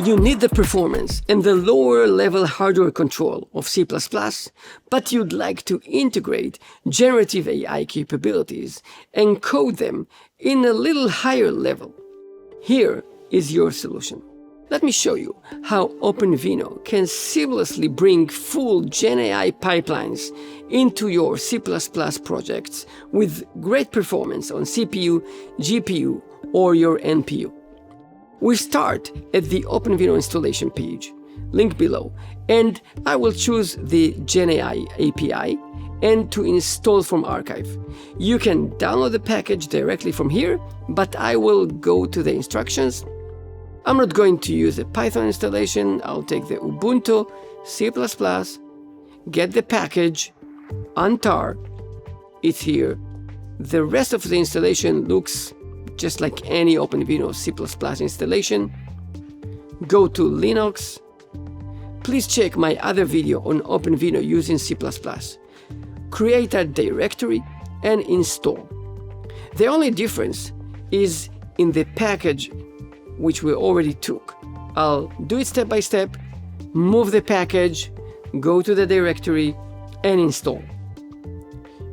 You need the performance and the lower-level hardware control of C++, but you'd like to integrate generative AI capabilities and code them in a little higher level. Here is your solution. Let me show you how OpenVINO can seamlessly bring full GenAI pipelines into your C++ projects with great performance on CPU, GPU, or your NPU. We start at the OpenVINO installation page, link below, and I will choose the GenAI API and to install from archive. You can download the package directly from here, but I will go to the instructions. I'm not going to use a Python installation. I'll take the Ubuntu, C++, get the package, untar, it's here. The rest of the installation looks just like any OpenVINO C++ installation. Go to Linux. Please check my other video on OpenVINO using C++. Create a directory and install. The only difference is in the package which we already took. I'll do it step by step, move the package, go to the directory and install.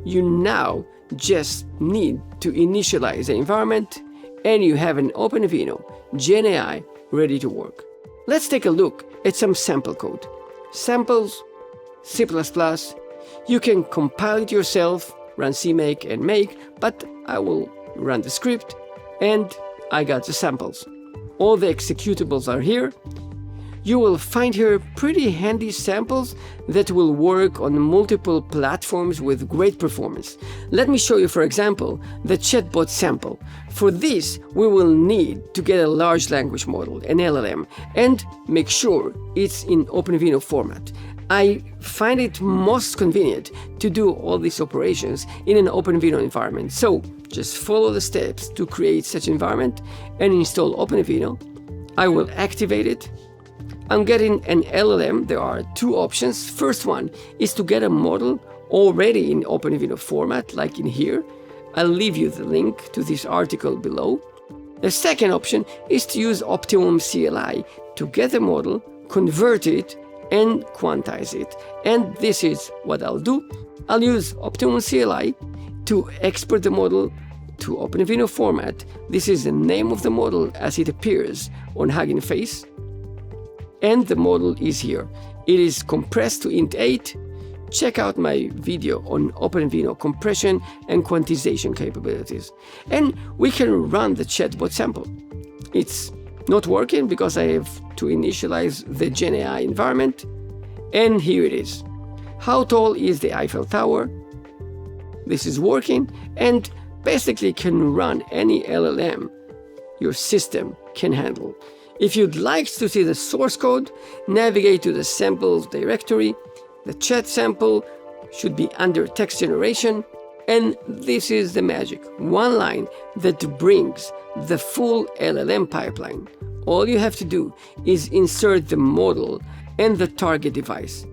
You now just need to initialize the environment and you have an OpenVINO GenAI ready to work. Let's take a look at some sample code. Samples, C++, you can compile it yourself, run cmake and make, but I will run the script and I got the samples. All the executables are here. You will find here pretty handy samples that will work on multiple platforms with great performance. Let me show you, for example, the chatbot sample. For this, we will need to get a large language model, an LLM, and make sure it's in OpenVINO format. I find it most convenient to do all these operations in an OpenVINO environment. So just follow the steps to create such environment and install OpenVINO. I will activate it. I'm getting an LLM. There are two options. First one is to get a model already in OpenVINO format, like in here. I'll leave you the link to this article below. The second option is to use Optimum CLI to get the model, convert it, and quantize it. And this is what I'll do. I'll use Optimum CLI to export the model to OpenVINO format. This is the name of the model as it appears on Hugging Face. And the model is here. It is compressed to int8. Check out my video on OpenVINO compression and quantization capabilities. And we can run the chatbot sample. It's not working because I have to initialize the GenAI environment. And here it is. How tall is the Eiffel Tower? This is working and basically can run any LLM your system can handle. If you'd like to see the source code, navigate to the samples directory. The chat sample should be under text generation. And this is the magic. One line that brings the full LLM pipeline. All you have to do is insert the model and the target device.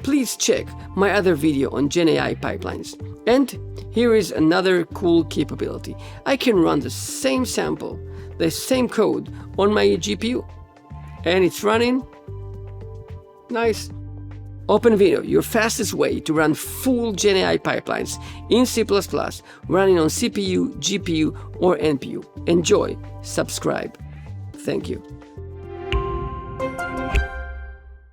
Please check my other video on GenAI pipelines. And here is another cool capability. I can run the same sample, the same code on my GPU. And it's running. Nice. OpenVINO, your fastest way to run full GenAI pipelines in C++, running on CPU, GPU, or NPU. Enjoy. Subscribe. Thank you.